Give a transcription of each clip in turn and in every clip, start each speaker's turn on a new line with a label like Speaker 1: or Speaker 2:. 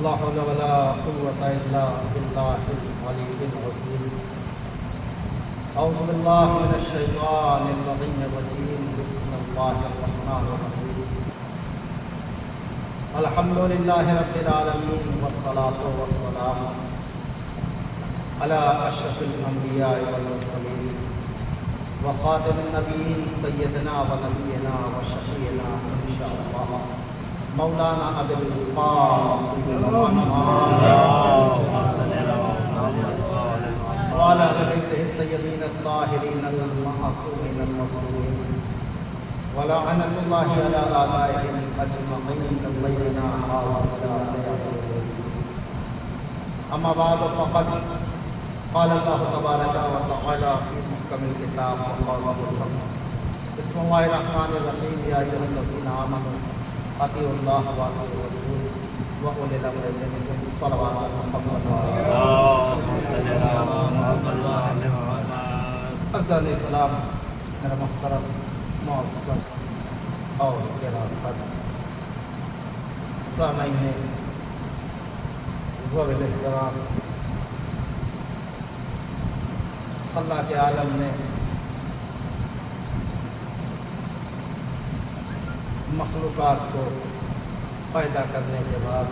Speaker 1: لا حول ولا قوة إلا بالله العلي العظيم. أعوذ بالله من الشيطان اللعين الرجيم. بسم الله الرحمن الرحيم. الحمد لله رب العالمين والصلاة والسلام على أشرف الأنبياء والمرسلين وخاتم النبيين سيدنا ونبينا وشفيعنا إن شاء الله مولانا أبي القاسم وعلى أهل بيته الطيبين الطاهرين المعصومين المظلومين ولعنة الله على آبائهم أجمعين الليلنا هذا. أما بعد فقد قال الله تبارك وتعالى في محكم الكتاب وقوله الحق. بسم الله الرحمن الرحيم. يا أيها الذين آمنوا أطيعوا الله وأطيعوا الرسول وأولي الأمر منكم. صلوات محمد عزیزان اسلام، میرا محترم معزز اور گراں قدر سامعین ذوی الاحترام، اللہ کے عالم نے مخلوقات کو پیدا کرنے کے بعد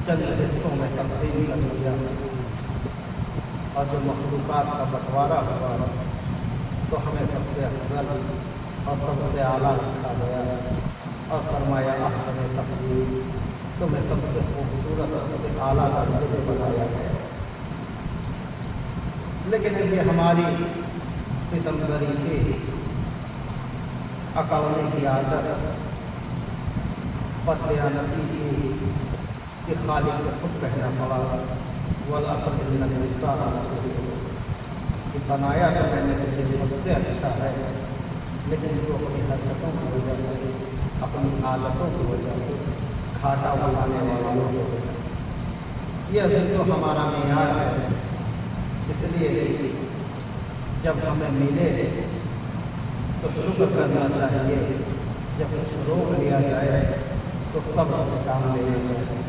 Speaker 1: چند حصوں میں تقسیم کر دیا، اور جو مخلوقات کا بٹوارا ہوا تو ہمیں سب سے افضل اور سب سے اعلیٰ رکھا گیا اور فرمایا احسن تقدیر، تمہیں سب سے خوبصورت سب سے اعلیٰ درجے میں بنایا گیا. لیکن اب یہ ہماری ستم ظریفی اکڑنے کی عادت، بددیانتی کی کہ خالق کو خود کہنا پڑا والعصر ان الانسان لفی خسر، کہ بنایا تو میں نے تجھے سب سے اچھا ہے، لیکن جو اپنی حرکتوں کی وجہ سے، اپنی عادتوں کی وجہ سے گھاٹا اٹھانے والے لوگ ہوتے ہیں. یہ عزیزو ہمارا معیار ہے. اس لیے کہ جب ہمیں ملے تو شکر کرنا چاہیے، جب کچھ روک لیا جائے تو صبر سے کام لینا چاہیے.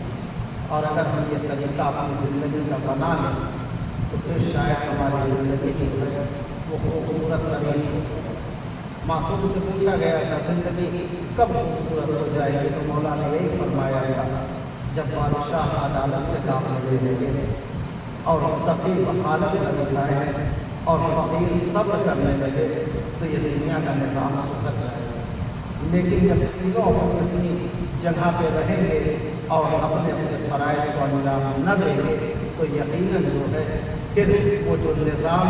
Speaker 1: اور اگر ہم یہ طریقہ اپنی زندگی کا بنا لیں تو پھر شاید ہماری زندگی جو ہے وہ خوبصورت ترین ہو جائے. معصوم سے پوچھا گیا تھا زندگی کب خوبصورت ہو جائے گی، تو مولا نے یہی فرمایا تھا جب بادشاہ عدالت سے کام لینے لگے اور سخی وخالت نہ دکھائے اور فقیر صبر کرنے لگے تو یہ دنیا کا نظام سدھر جائے گا. لیکن جب تینوں اپنی اپنی جگہ پہ رہیں گے اور اپنے اپنے فرائض کو انجام نہ دیں گے تو یقیناً جو ہے پھر وہ جو نظام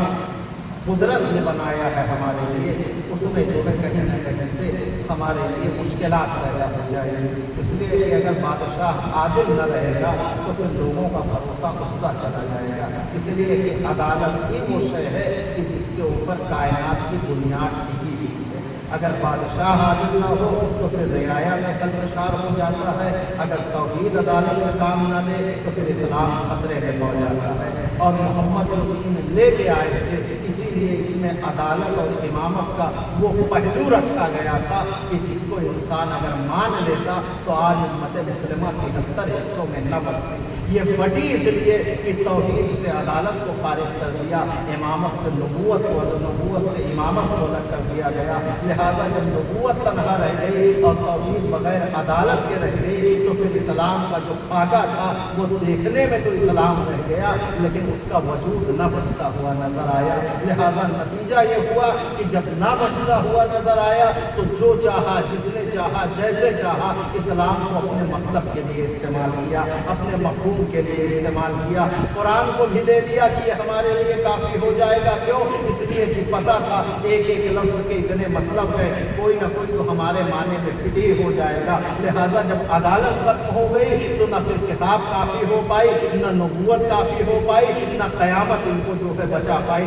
Speaker 1: قدرت نے بنایا ہے ہمارے لیے، اس میں جو ہے کہیں نہ کہیں سے ہمارے لیے مشکلات پیدا ہو جائیں گی. اس لیے کہ اگر بادشاہ عادل نہ رہے گا تو پھر لوگوں کا بھروسہ اٹھتا چلا جائے گا. اس لیے کہ عدالت ہی وہ شے ہے کہ جس کے اوپر کائنات کی بنیاد ٹکی ہوئی ہے. اگر بادشاہ عادل نہ ہو تو پھر رعایا میں کلفشار ہو جاتا ہے. اگر توحید عدالت سے کام نہ لے تو پھر اسلام خطرے میں پڑ جاتا ہے. اور محمد جو دین لے کے آئے تھے، اسی لیے اس میں عدالت اور امامت کا وہ پہلو رکھا گیا تھا کہ جس کو انسان اگر مان لیتا تو آج امت مسلمہ 73 حصوں میں نہ بڑھتی. یہ بڑی اس لیے کہ توحید سے عدالت کو خارج کر دیا، امامت سے نبوت کو، نبوت سے امامت کو الگ کر دیا گیا. لہٰذا جب نبوت تنہا رہ گئی اور توحید بغیر عدالت کے رہ گئی تو پھر اسلام کا جو خاکہ تھا وہ دیکھنے میں تو اسلام رہ گیا لیکن اس کا وجود نہ بچتا ہوا نظر آیا. لہٰذا نتیجہ یہ ہوا کہ جب نہ بچتا ہوا نظر آیا تو جو چاہا، جس نے چاہا، جیسے چاہا اسلام کو اپنے مطلب کے لیے استعمال کیا، اپنے مفہوم کے لیے استعمال کیا. قرآن کو بھی لے لیا کہ یہ ہمارے لیے کافی ہو جائے گا. کیوں؟ اس لیے کہ پتہ تھا ایک ایک لفظ کے اتنے مطلب ہے، کوئی نہ کوئی تو ہمارے معنی میں فٹ ہی ہو جائے گا. لہٰذا جب عدالت ختم ہو گئی تو نہ پھر کتاب کافی ہو پائی، نہ نبوت کافی ہو پائی، نہ قیامت ان کو جو ہے بچا پائی.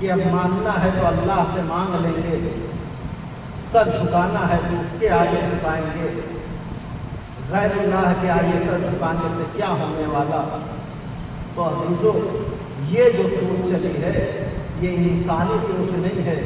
Speaker 1: کہ اب ماننا ہے تو اللہ سے مانگ لیں گے، سر جھکانا ہے تو اس کے آگے جھکائیں گے، غیر اللہ کے آگے سر جھکانے سے کیا ہونے والا۔ تو عزیزو، یہ جو سوچ چلی ہے یہ انسانی سوچ نہیں ہے،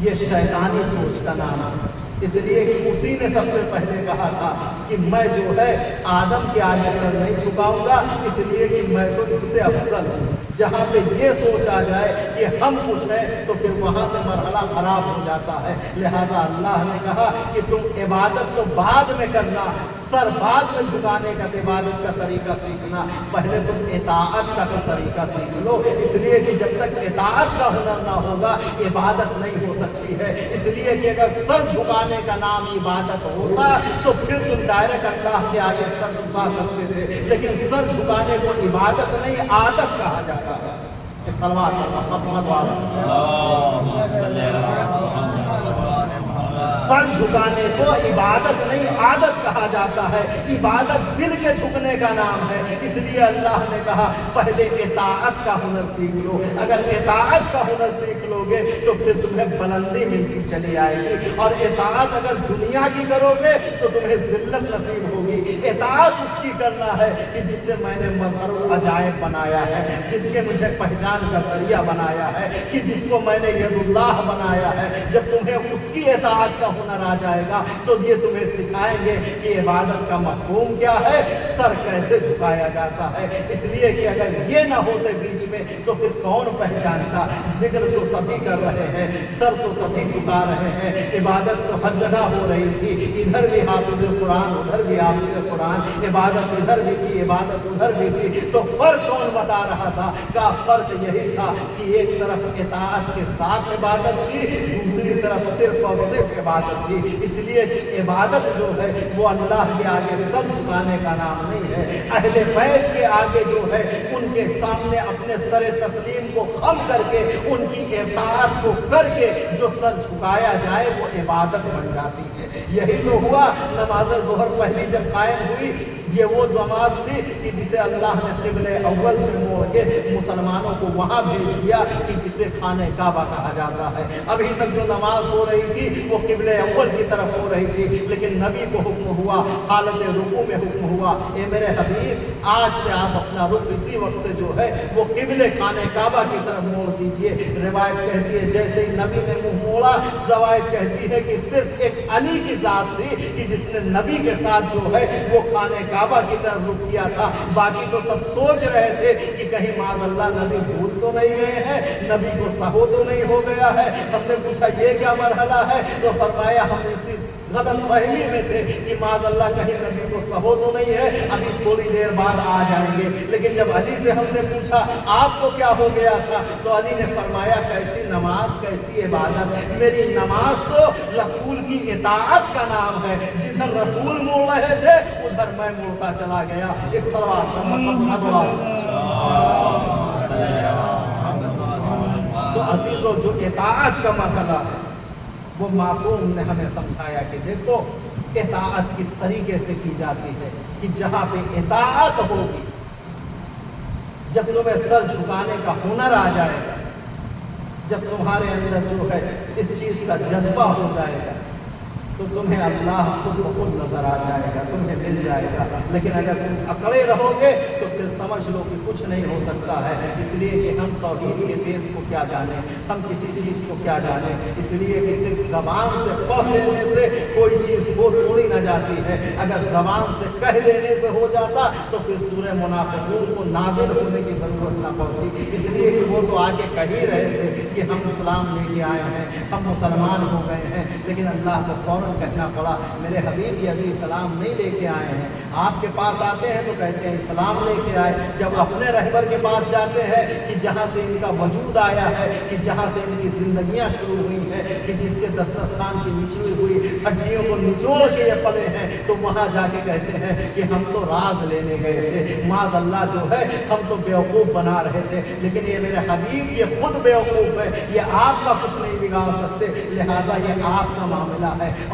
Speaker 1: یہ شیطانی سوچ کا نام ہے۔ اس لیے کہ اسی نے سب سے پہلے کہا تھا کہ میں جو ہے آدم کے آگے سر نہیں جھکاؤں گا، اس لیے کہ میں تو اس سے افضل ہوں۔ جہاں پہ یہ سوچ آ جائے کہ ہم کچھ ہیں تو پھر وہاں سے مرحلہ خراب ہو جاتا ہے۔ لہٰذا اللہ نے کہا کہ تم عبادت تو بعد میں کرنا، سر بعد میں جھکانے کا عبادت کا طریقہ سیکھنا، پہلے تم اطاعت کا تو طریقہ سیکھ لو۔ اس لیے کہ جب تک اطاعت کا ہنر نہ ہوگا عبادت نہیں ہو سکتی ہے۔ اس لیے کہ اگر سر جھکانے کا نام عبادت ہوتا تو پھر تم ڈائریکٹ اللہ کے آگے سر جھکا سکتے تھے، لیکن سر جھکانے کو عبادت نہیں عادت کہا جاتا ہے۔ ایک سلوات سر جھکانے کو عبادت نہیں عادت کہا جاتا ہے، عبادت دل کے جھکنے کا نام ہے۔ اس لیے اللہ نے کہا پہلے اطاعت کا ہنر سیکھ لو۔ اگر اطاعت کا ہنر سیکھ لو گے تو پھر تمہیں بلندی ملتی چلی آئے گی، اور اطاعت اگر دنیا کی کرو گے تو تمہیں ذلت نصیب ہوگی۔ اطاعت اس کی کرنا ہے کہ جس سے میں نے مظہر العجائب بنایا ہے، جس کے مجھے پہچان کا ذریعہ بنایا ہے، کہ جس کو میں نے ید اللہ بنایا ہے۔ جب تمہیں اس کی اطاعت کا ہنر آ جائے گا تو یہ تمہیں سکھائیں گے کہ عبادت کا مفہوم کیا ہے، سر کیسے جھکایا جاتا ہے۔ اس لیے کہ اگر یہ نہ ہوتے بیچ میں تو پھر کون پہچانتا۔ ذکر تو سبھی کر رہے ہیں، سر تو سبھی جھکا رہے ہیں، عبادت تو ہر جگہ ہو رہی تھی، ادھر بھی حافظ قرآن ادھر بھی حافظ قرآن، عبادت ادھر بھی تھی عبادت ادھر بھی تھی، تو فرق کون بتا رہا تھا؟ کا فرق یہی تھا کہ ایک طرف اطاعت کے ساتھ عبادت تھی، دوسری طرف صرف اور صرف عبادت تھی۔ اس لیے کہ عبادت جو ہے وہ اللہ کے آگے سر جھکانے کا نام نہیں ہے۔ اہل بیت کے آگے جو ہے ان کے سامنے اپنے سر تسلیم کو خم کر کے ان کی اطاعت کو کر کے جو سر جھکایا جائے وہ عبادت بن جاتی ہے۔ یہی تو ہوا نماز ظہر پہلی جب قائم ہوئی، یہ وہ نماز تھی کہ جسے اللہ نے قبلہ اول سے موڑ کے مسلمانوں کو وہاں بھیج دیا کہ جسے خانہ کعبہ کہا جاتا ہے۔ ابھی تک جو نماز ہو رہی تھی وہ قبلہ اول کی طرف ہو رہی تھی، لیکن نبی کو حکم ہوا، حالت رکوع میں حکم ہوا، اے میرے حبیب آج سے آپ اپنا رخ اسی وقت سے جو ہے وہ قبلہ خانہ کعبہ کی طرف موڑ دیجئے۔ روایت کہتی ہے جیسے ہی نبی نے منہ موڑا، روایت کہتی ہے کہ صرف ایک علی کی ذات تھی کہ جس نے نبی کے ساتھ جو ہے وہ خانہ کعبہ کی طرف رخ کیا تھا۔ باقی تو سب سوچ رہے تھے کہ کہیں معاذ اللہ نبی بھول تو نہیں گئے ہیں، نبی کو سہو تو نہیں ہو گیا ہے۔ ہم نے پوچھا یہ کیا مرحلہ ہے؟ تو فرمایا ہم اسی غلط فہمی میں تھے کہ معاذ اللہ کہیں نبی کو سہو تو نہیں ہے، ابھی تھوڑی دیر بعد آ جائیں گے۔ لیکن جب علی سے ہم نے پوچھا آپ کو کیا ہو گیا تھا، تو علی نے فرمایا کیسی نماز کیسی عبادت، میری نماز تو رسول کی اطاعت کا نام ہے، جدھر رسول مڑ رہے تھے ادھر میں مڑتا چلا گیا۔ ایک سلوات تو عزیزو جو اطاعت کا مرحلہ ہے وہ معصوم نے ہمیں سمجھایا کہ دیکھو اطاعت کس طریقے سے کی جاتی ہے، کہ جہاں پہ اطاعت ہوگی، جب تمہیں سر جھکانے کا ہنر آ جائے گا، جب تمہارے اندر جو ہے اس چیز کا جذبہ ہو جائے گا تو تمہیں اللہ خود بخود نظر آ جائے گا، تمہیں مل جائے گا۔ لیکن اگر تم اکڑے رہو گے تو پھر سمجھ لو کہ کچھ نہیں ہو سکتا ہے۔ اس لیے کہ ہم توحید کے بیس کو کیا جانیں، ہم کسی چیز کو کیا جانیں، اس لیے کہ صرف زبان سے پڑھ لینے سے کوئی چیز وہ تھوڑی نہ جاتی ہے۔ اگر زبان سے کہہ دینے سے ہو جاتا تو پھر سورہ منافقون کو نازل ہونے کی ضرورت نہ پڑتی۔ اس لیے کہ وہ تو آگے کہہ ہی رہے تھے کہ ہم اسلام لے کے آئے ہیں، ہم مسلمان ہو گئے ہیں، لیکن اللہ کو فوراً کہنا پڑا میرے حبیب یہ ابھی اسلام نہیں لے کے آئے ہیں۔ آپ کے پاس آتے ہیں تو کہتے ہیں اسلام لے کے آئے، جب اپنے رہبر کے پاس جاتے ہیں کہ جہاں سے ان کا وجود آیا ہے، کہ جہاں سے ان کی زندگیاں شروع ہوئی ہیں، کہ جس کے دسترخوان کی نچلی ہوئی ہڈیوں کو نچوڑ کے یہ پلے ہیں، تو وہاں جا کے کہتے ہیں کہ ہم تو راز لینے گئے تھے، معاذ اللہ جو ہے ہم تو بیوقوف بنا رہے تھے، لیکن یہ میرے حبیب یہ خود بیوقوف ہے، یہ آپ کا کچھ نہیں بگاڑ سکتے، لہٰذا یہ آپ کا معاملہ ہے۔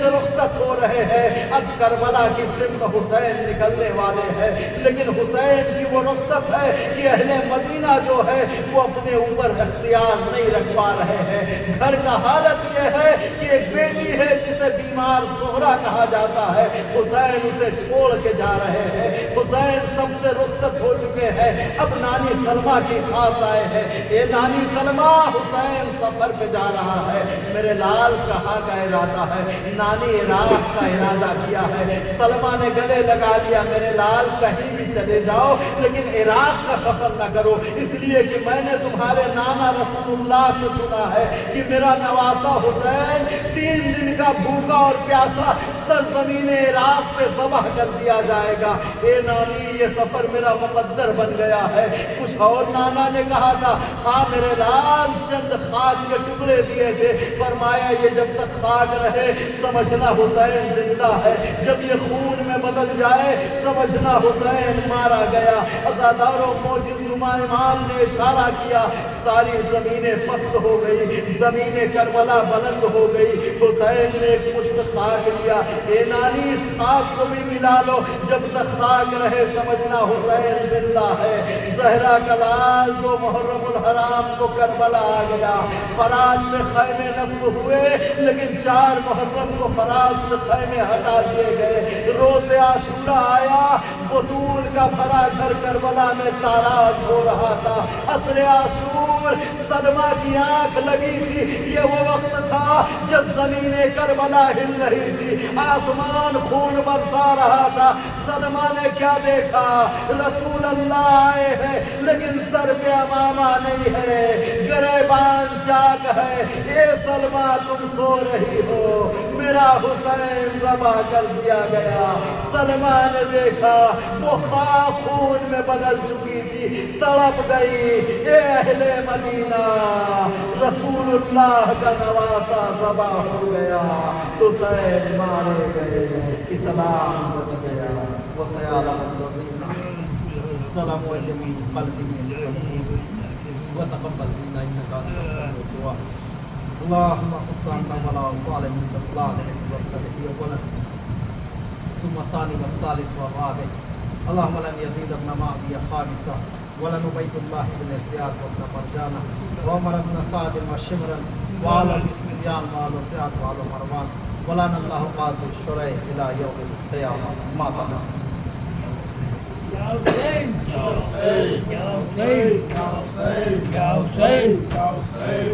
Speaker 1: سے رخصت ہو رہے ہیں، اب کربلا کی سمت حسین نکلنے والے ہیں، لیکن حسین کی وہ رخصت ہے کہ اہل مدینہ جو ہے وہ اپنے اوپر اختیار نہیں رکھ پا رہے ہیں۔ گھر کا حالت یہ ہے کہ ایک بیٹی ہے جسے بیمار زہرا کہا جاتا ہے، حسین اسے چھوڑ کے جا رہے ہیں، حسین سب سے رخصت ہو چکے ہیں، اب نانی سلمہ کے پاس آئے ہیں، اے نانی سلمہ حسین سفر پہ جا رہا ہے، میرے لال کہاں کا ارادہ ہے؟ نانی عراق کا ارادہ کیا ہے۔ سلمہ نے گلے لگا لیا، میرے لال کہیں بھی چلے جاؤ لیکن عراق کا سفر نہ کرو، اس لیے کہ میں نے تمہارے نانا رسول اللہ سے سنا ہے کہ میرا نواسا حسین 3 دن کا بھوکا اور پیاسا سرزمین عراق پہ ذبح کر دیا جائے گا۔ اے نانی یہ سفر میرا مقدر بن گیا ہے۔ کچھ اور نانا نے کہا تھا، ہاں میرے لال چند خاک کے ٹکڑے دیے تھے، فرمایا یہ جب تک خاک رہے سمجھنا حسین زندہ ہے، جب یہ خون میں بدل جائے سمجھنا حسین مارا گیا۔ عزادار و معجز نما امام نے اشارہ کیا، ساری زمینیں پست ہو گئی، زمین کربلا بلند ہو گئی۔ حسین نے ایک مشت خاک لیا، اے نانی اس خاک کو بھی ملا لو، جب تک خاک رہے سمجھنا حسین زندہ ہے۔ زہرا کا لال 2 محرم الحرام کو کربلا آ گیا، فرات میں خیمے نصب ہوئے لیکن 4 محرم کو فرات سے خیمے ہٹا دیے گئے۔ روز عاشورہ آیا، بطول کا بھرا گھر کربلا میں تاراج ہو رہا تھا۔ عصر عاشور سلمہ کی آنکھ لگی تھی، یہ وہ وقت تھا جب زمین کربلا ہل رہی تھی، آسمان خون برسا رہا تھا۔ سلمہ نے کیا دیکھا؟ رسول اللہ آئے ہیں لیکن سر پہ امامہ نہیں ہے، گریبان چاک ہے۔ اے سلمہ تم سو رہی ہو، میرا حسین ذبح کر دیا گیا۔ سلمہ نے دیکھا وہ خاک خون میں بدل چکی تھی، تڑپ گئی۔ اے اہل مدینہ، رسول اللہ کا نواسا ذبح ہو گیا، حسین مارے گئے، اسلام بچ گیا۔ وسيعلم الذين ظلموا أيهم قلب ينقلبون وتقبل منا إنك أنت السميع الدعاء. اللهم خص أنت ولا صالح من الأطلال والتبعية ولا ثم الثاني والثالث والرابع. اللهم لن يزيد ابن معدي خامسا ولن عبيد الله بن زياد وابن مرجانة وعمر بن سعد وشمرا وعلى سفيان وعلى زياد وعلى مروان ولعن الله قاضي الشريع إلى يوم القيامة. ما تمام.
Speaker 2: Ya Hussein, Ya Hussein, Ya Hussein, Ya Hussein, Ya Hussein, Ya Hussein.